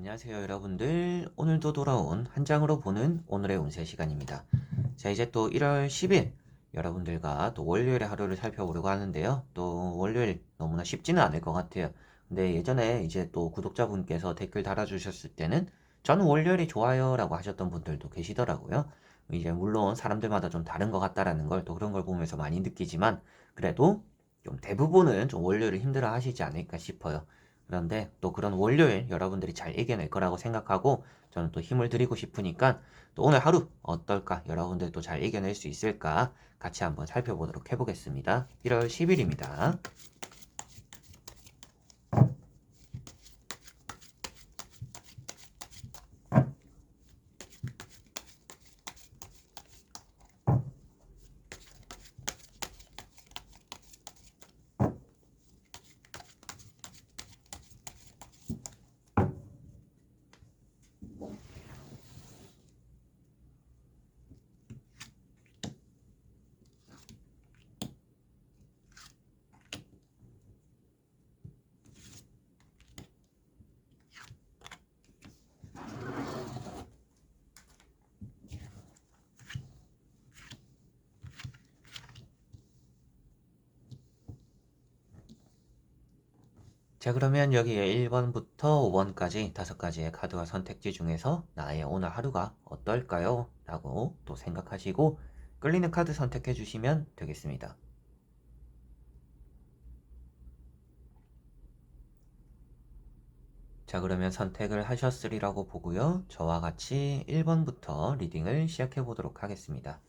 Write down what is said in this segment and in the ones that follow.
안녕하세요, 여러분들. 오늘도 돌아온 한 장으로 보는 오늘의 운세 시간입니다. 자, 이제 또 1월 10일 여러분들과 또 월요일의 하루를 살펴보려고 하는데요. 또 월요일 너무나 쉽지는 않을 것 같아요. 근데 예전에 이제 또 구독자분께서 댓글 달아주셨을 때는 저는 월요일이 좋아요 라고 하셨던 분들도 계시더라고요. 이제 물론 사람들마다 좀 다른 것 같다라는 걸 또 그런 걸 보면서 많이 느끼지만 그래도 좀 대부분은 좀 월요일을 힘들어 하시지 않을까 싶어요. 그런데 또 그런 월요일 여러분들이 잘 이겨낼 거라고 생각하고 저는 또 힘을 드리고 싶으니까 또 오늘 하루 어떨까? 여러분들도 잘 이겨낼 수 있을까? 같이 한번 살펴보도록 해보겠습니다. 1월 10일입니다. 자, 그러면 여기에 1번부터 5번까지 5가지의 카드와 선택지 중에서 나의 오늘 하루가 어떨까요? 라고 또 생각하시고 끌리는 카드 선택해 주시면 되겠습니다. 자, 그러면 선택을 하셨으리라고 보고요. 저와 같이 1번부터 리딩을 시작해 보도록 하겠습니다.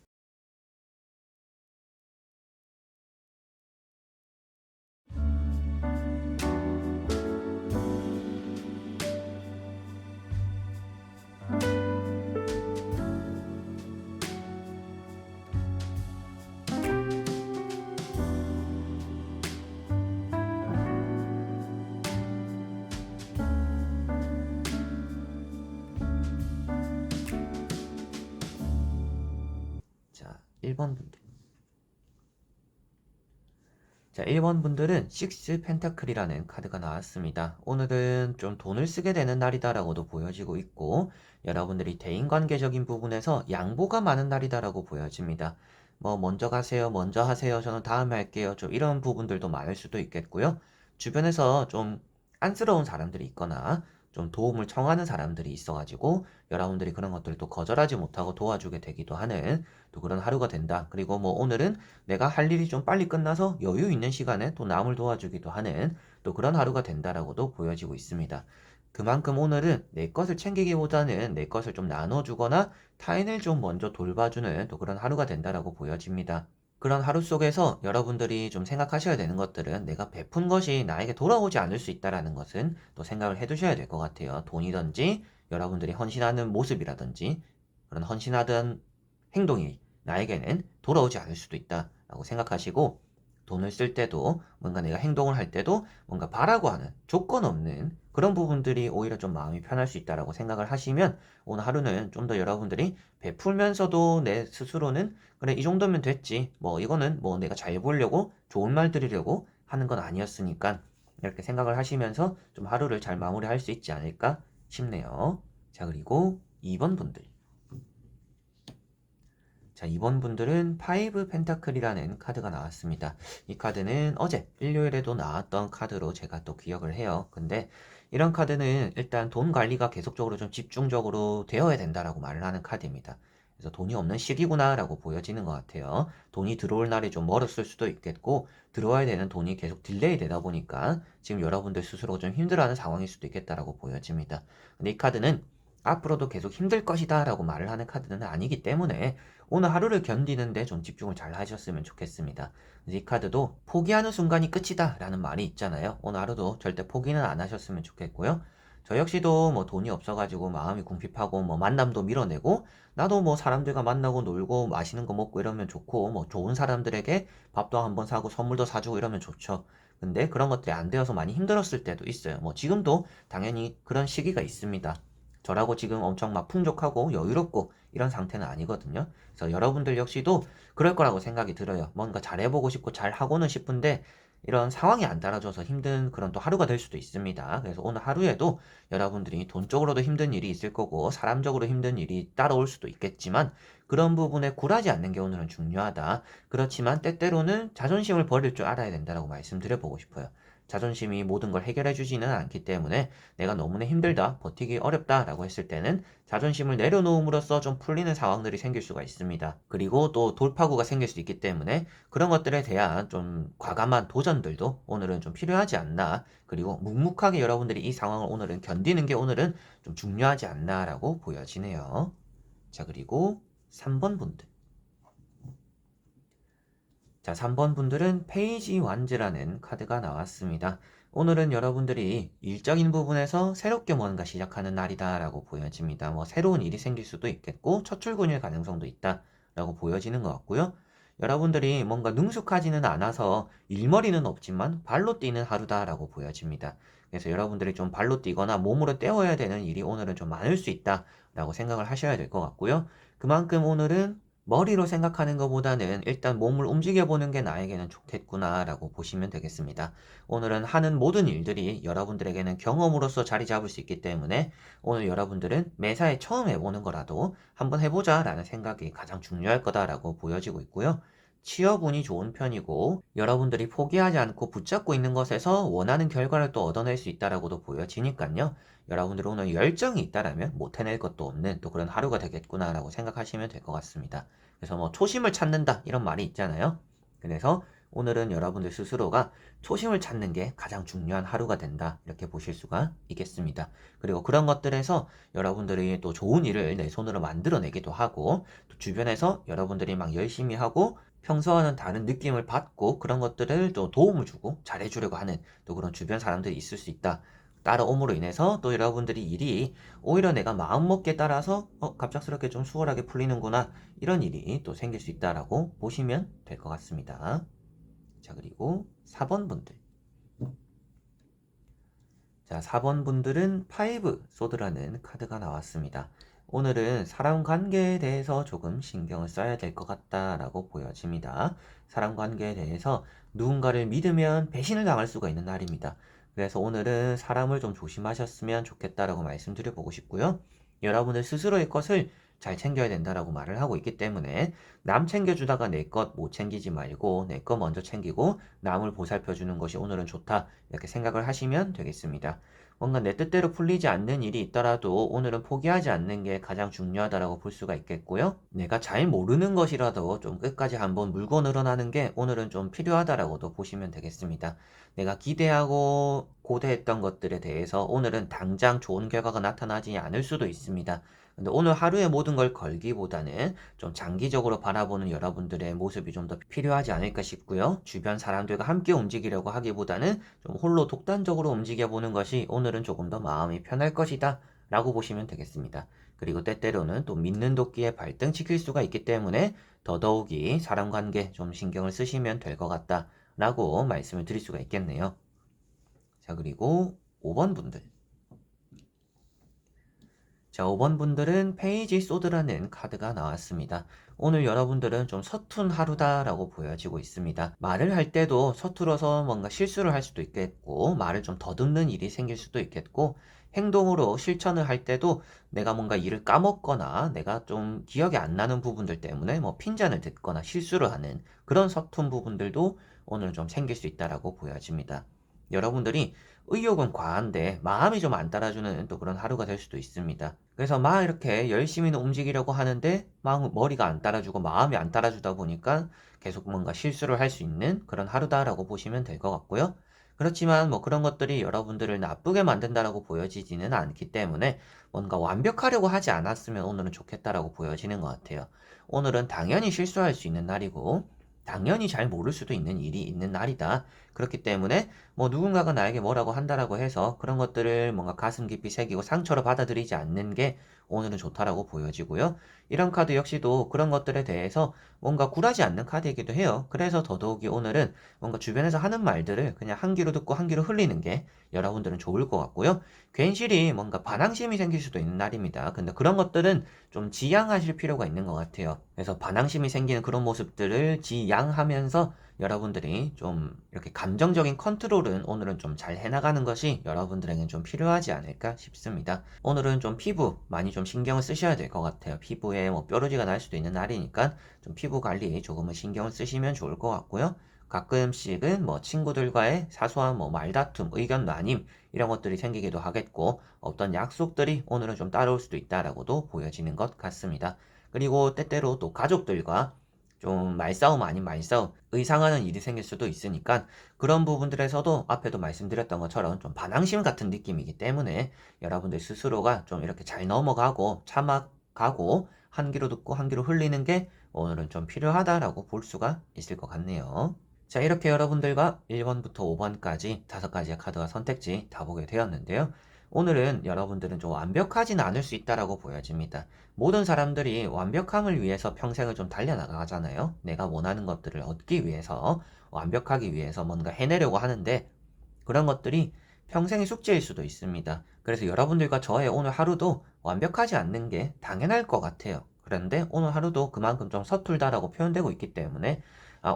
자, 1번 분들. 자, 1번 분들은 식스 펜타클이라는 카드가 나왔습니다. 오늘은 좀 돈을 쓰게 되는 날이다라고도 보여지고 있고 여러분들이 대인관계적인 부분에서 양보가 많은 날이다라고 보여집니다. 뭐 먼저 가세요, 먼저 하세요, 저는 다음에 할게요. 좀 이런 부분들도 많을 수도 있겠고요. 주변에서 좀 안쓰러운 사람들이 있거나 좀 도움을 청하는 사람들이 있어가지고 여러분들이 그런 것들을 또 거절하지 못하고 도와주게 되기도 하는 또 그런 하루가 된다. 그리고 뭐 오늘은 내가 할 일이 좀 빨리 끝나서 여유 있는 시간에 또 남을 도와주기도 하는 또 그런 하루가 된다라고도 보여지고 있습니다. 그만큼 오늘은 내 것을 챙기기보다는 내 것을 좀 나눠주거나 타인을 좀 먼저 돌봐주는 또 그런 하루가 된다라고 보여집니다. 그런 하루 속에서 여러분들이 좀 생각하셔야 되는 것들은 내가 베푼 것이 나에게 돌아오지 않을 수 있다라는 것은 또 생각을 해두셔야 될 것 같아요. 돈이든지 여러분들이 헌신하는 모습이라든지 그런 헌신하던 행동이 나에게는 돌아오지 않을 수도 있다라고 생각하시고 돈을 쓸 때도 뭔가 내가 행동을 할 때도 뭔가 바라고 하는 조건 없는 그런 부분들이 오히려 좀 마음이 편할 수 있다라고 생각을 하시면 오늘 하루는 좀 더 여러분들이 베풀면서도 내 스스로는 그래 이 정도면 됐지 뭐 이거는 뭐 내가 잘 보려고 좋은 말 드리려고 하는 건 아니었으니까 이렇게 생각을 하시면서 좀 하루를 잘 마무리할 수 있지 않을까 싶네요. 자, 그리고 2번 분들. 자, 이번 분들은 파이브 펜타클이라는 카드가 나왔습니다. 이 카드는 어제 일요일에도 나왔던 카드로 제가 또 기억을 해요. 근데 이런 카드는 일단 돈 관리가 계속적으로 좀 집중적으로 되어야 된다라고 말을 하는 카드입니다. 그래서 돈이 없는 시기구나라고 보여지는 것 같아요. 돈이 들어올 날이 좀 멀었을 수도 있겠고 들어와야 되는 돈이 계속 딜레이 되다 보니까 지금 여러분들 스스로 좀 힘들어하는 상황일 수도 있겠다라고 보여집니다. 근데 이 카드는 앞으로도 계속 힘들 것이다 라고 말을 하는 카드는 아니기 때문에 오늘 하루를 견디는데 좀 집중을 잘 하셨으면 좋겠습니다. 이 카드도 포기하는 순간이 끝이다 라는 말이 있잖아요. 오늘 하루도 절대 포기는 안 하셨으면 좋겠고요. 저 역시도 뭐 돈이 없어가지고 마음이 궁핍하고 뭐 만남도 밀어내고 나도 뭐 사람들과 만나고 놀고 맛있는 거 먹고 이러면 좋고 뭐 좋은 사람들에게 밥도 한번 사고 선물도 사주고 이러면 좋죠. 근데 그런 것들이 안 되어서 많이 힘들었을 때도 있어요. 뭐 지금도 당연히 그런 시기가 있습니다. 저라고 지금 엄청 막 풍족하고 여유롭고 이런 상태는 아니거든요. 그래서 여러분들 역시도 그럴 거라고 생각이 들어요. 뭔가 잘해보고 싶고 잘하고는 싶은데 이런 상황이 안 따라줘서 힘든 그런 또 하루가 될 수도 있습니다. 그래서 오늘 하루에도 여러분들이 돈적으로도 힘든 일이 있을 거고 사람적으로 힘든 일이 따라올 수도 있겠지만 그런 부분에 굴하지 않는 게 오늘은 중요하다. 그렇지만 때때로는 자존심을 버릴 줄 알아야 된다고 말씀드려 보고 싶어요. 자존심이 모든 걸 해결해 주지는 않기 때문에 내가 너무나 힘들다, 버티기 어렵다라고 했을 때는 자존심을 내려놓음으로써 좀 풀리는 상황들이 생길 수가 있습니다. 그리고 또 돌파구가 생길 수 있기 때문에 그런 것들에 대한 좀 과감한 도전들도 오늘은 좀 필요하지 않나. 그리고 묵묵하게 여러분들이 이 상황을 오늘은 견디는 게 오늘은 좀 중요하지 않나라고 보여지네요. 자, 그리고 3번 분들. 자, 3번 분들은 페이지 완즈라는 카드가 나왔습니다. 오늘은 여러분들이 일적인 부분에서 새롭게 뭔가 시작하는 날이다라고 보여집니다. 뭐 새로운 일이 생길 수도 있겠고 첫 출근일 가능성도 있다라고 보여지는 것 같고요. 여러분들이 뭔가 능숙하지는 않아서 일머리는 없지만 발로 뛰는 하루다라고 보여집니다. 그래서 여러분들이 좀 발로 뛰거나 몸으로 때워야 되는 일이 오늘은 좀 많을 수 있다라고 생각을 하셔야 될 것 같고요. 그만큼 오늘은 머리로 생각하는 것보다는 일단 몸을 움직여보는 게 나에게는 좋겠구나라고 보시면 되겠습니다. 오늘은 하는 모든 일들이 여러분들에게는 경험으로서 자리 잡을 수 있기 때문에 오늘 여러분들은 매사에 처음 해보는 거라도 한번 해보자라는 생각이 가장 중요할 거다라고 보여지고 있고요. 취업운이 좋은 편이고 여러분들이 포기하지 않고 붙잡고 있는 것에서 원하는 결과를 또 얻어낼 수 있다라고도 보여지니까요. 여러분들 오늘 열정이 있다라면 못 해낼 것도 없는 또 그런 하루가 되겠구나라고 생각하시면 될 것 같습니다. 그래서 뭐 초심을 찾는다 이런 말이 있잖아요. 그래서 오늘은 여러분들 스스로가 초심을 찾는 게 가장 중요한 하루가 된다 이렇게 보실 수가 있겠습니다. 그리고 그런 것들에서 여러분들이 또 좋은 일을 내 손으로 만들어내기도 하고 또 주변에서 여러분들이 막 열심히 하고 평소와는 다른 느낌을 받고 그런 것들을 또 도움을 주고 잘해주려고 하는 또 그런 주변 사람들이 있을 수 있다. 따라옴으로 인해서 또 여러분들이 일이 오히려 내가 마음먹기에 따라서 갑작스럽게 좀 수월하게 풀리는구나 이런 일이 또 생길 수 있다라고 보시면 될 것 같습니다. 자, 그리고 4번 분들. 자, 4번 분들은 5 소드라는 카드가 나왔습니다. 오늘은 사람 관계에 대해서 조금 신경을 써야 될 것 같다라고 보여집니다. 사람 관계에 대해서 누군가를 믿으면 배신을 당할 수가 있는 날입니다. 그래서 오늘은 사람을 좀 조심하셨으면 좋겠다라고 말씀드려보고 싶고요. 여러분들 스스로의 것을 잘 챙겨야 된다라고 말을 하고 있기 때문에 남 챙겨주다가 내 것 못 챙기지 말고 내 것 먼저 챙기고 남을 보살펴주는 것이 오늘은 좋다 이렇게 생각을 하시면 되겠습니다. 뭔가 내 뜻대로 풀리지 않는 일이 있더라도 오늘은 포기하지 않는 게 가장 중요하다라고 볼 수가 있겠고요. 내가 잘 모르는 것이라도 좀 끝까지 한번 물고 늘어나는 게 오늘은 좀 필요하다라고도 보시면 되겠습니다. 내가 기대하고 고대했던 것들에 대해서 오늘은 당장 좋은 결과가 나타나지 않을 수도 있습니다. 근데 오늘 하루의 모든 걸 걸기보다는 좀 장기적으로 바라보는 여러분들의 모습이 좀 더 필요하지 않을까 싶고요. 주변 사람들과 함께 움직이려고 하기보다는 좀 홀로 독단적으로 움직여보는 것이 오늘은 조금 더 마음이 편할 것이다 라고 보시면 되겠습니다. 그리고 때때로는 또 믿는 도끼에 발등시킬 수가 있기 때문에 더더욱이 사람 관계 좀 신경을 쓰시면 될 것 같다 라고 말씀을 드릴 수가 있겠네요. 자, 그리고 5번 분들. 자, 5번 분들은 페이지 소드라는 카드가 나왔습니다. 오늘 여러분들은 좀 서툰 하루다라고 보여지고 있습니다. 말을 할 때도 서툴어서 뭔가 실수를 할 수도 있겠고, 말을 좀 더듬는 일이 생길 수도 있겠고, 행동으로 실천을 할 때도 내가 뭔가 일을 까먹거나 내가 좀 기억이 안 나는 부분들 때문에 뭐 핀잔을 듣거나 실수를 하는 그런 서툰 부분들도 오늘 좀 생길 수 있다라고 보여집니다. 여러분들이 의욕은 과한데 마음이 좀 안 따라주는 또 그런 하루가 될 수도 있습니다. 그래서 막 이렇게 열심히는 움직이려고 하는데 막 머리가 안 따라주고 마음이 안 따라주다 보니까 계속 뭔가 실수를 할 수 있는 그런 하루다라고 보시면 될 것 같고요. 그렇지만 뭐 그런 것들이 여러분들을 나쁘게 만든다라고 보여지지는 않기 때문에 뭔가 완벽하려고 하지 않았으면 오늘은 좋겠다라고 보여지는 것 같아요. 오늘은 당연히 실수할 수 있는 날이고 당연히 잘 모를 수도 있는 일이 있는 날이다. 그렇기 때문에 뭐 누군가가 나에게 뭐라고 한다라고 해서 그런 것들을 뭔가 가슴 깊이 새기고 상처로 받아들이지 않는 게 오늘은 좋다라고 보여지고요. 이런 카드 역시도 그런 것들에 대해서 뭔가 굴하지 않는 카드이기도 해요. 그래서 더더욱이 오늘은 뭔가 주변에서 하는 말들을 그냥 한 귀로 듣고 한 귀로 흘리는 게 여러분들은 좋을 것 같고요. 괜시리 뭔가 반항심이 생길 수도 있는 날입니다. 근데 그런 것들은 좀 지양하실 필요가 있는 것 같아요. 그래서 반항심이 생기는 그런 모습들을 지양하면서 여러분들이 좀 이렇게 감정적인 컨트롤은 오늘은 좀 잘 해나가는 것이 여러분들에겐 좀 필요하지 않을까 싶습니다. 오늘은 좀 피부 많이 좀 신경을 쓰셔야 될 것 같아요. 피부에 뭐 뾰루지가 날 수도 있는 날이니까 좀 피부 관리 조금은 신경을 쓰시면 좋을 것 같고요. 가끔씩은 뭐 친구들과의 사소한 뭐 말다툼, 의견 나님 이런 것들이 생기기도 하겠고 어떤 약속들이 오늘은 좀 따라올 수도 있다라고도 보여지는 것 같습니다. 그리고 때때로 또 가족들과 좀 말싸움 아닌 말싸움, 의상하는 일이 생길 수도 있으니까 그런 부분들에서도 앞에도 말씀드렸던 것처럼 좀 반항심 같은 느낌이기 때문에 여러분들 스스로가 좀 이렇게 잘 넘어가고 참아가고 한 귀로 듣고 한 귀로 흘리는 게 오늘은 좀 필요하다라고 볼 수가 있을 것 같네요. 자, 이렇게 여러분들과 1번부터 5번까지 5가지의 카드와 선택지 다 보게 되었는데요. 오늘은 여러분들은 좀 완벽하진 않을 수 있다라고 보여집니다. 모든 사람들이 완벽함을 위해서 평생을 좀 달려나가잖아요. 내가 원하는 것들을 얻기 위해서, 완벽하기 위해서 뭔가 해내려고 하는데, 그런 것들이 평생의 숙제일 수도 있습니다. 그래서 여러분들과 저의 오늘 하루도 완벽하지 않는 게 당연할 것 같아요. 그런데 오늘 하루도 그만큼 좀 서툴다라고 표현되고 있기 때문에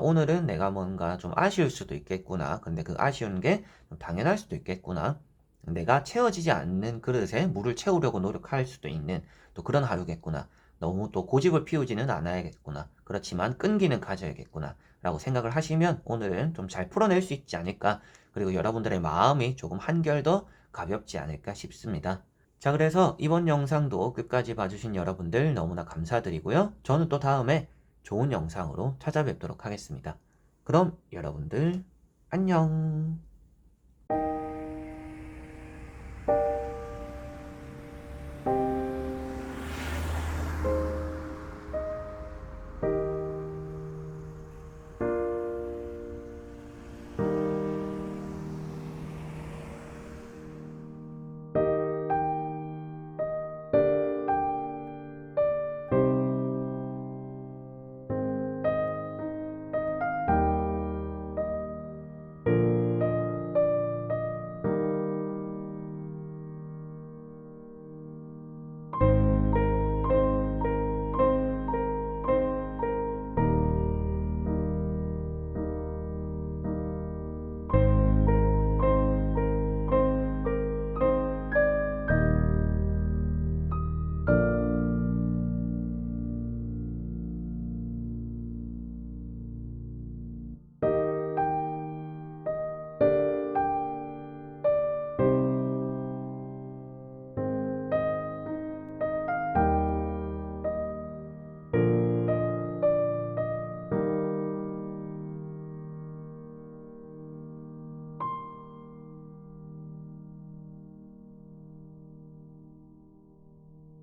오늘은 내가 뭔가 좀 아쉬울 수도 있겠구나. 근데 그 아쉬운 게 당연할 수도 있겠구나. 내가 채워지지 않는 그릇에 물을 채우려고 노력할 수도 있는 또 그런 하루겠구나. 너무 또 고집을 피우지는 않아야겠구나. 그렇지만 끈기는 가져야겠구나. 라고 생각을 하시면 오늘은 좀 잘 풀어낼 수 있지 않을까. 그리고 여러분들의 마음이 조금 한결 더 가볍지 않을까 싶습니다. 자, 그래서 이번 영상도 끝까지 봐주신 여러분들 너무나 감사드리고요. 저는 또 다음에 좋은 영상으로 찾아뵙도록 하겠습니다. 그럼 여러분들 안녕.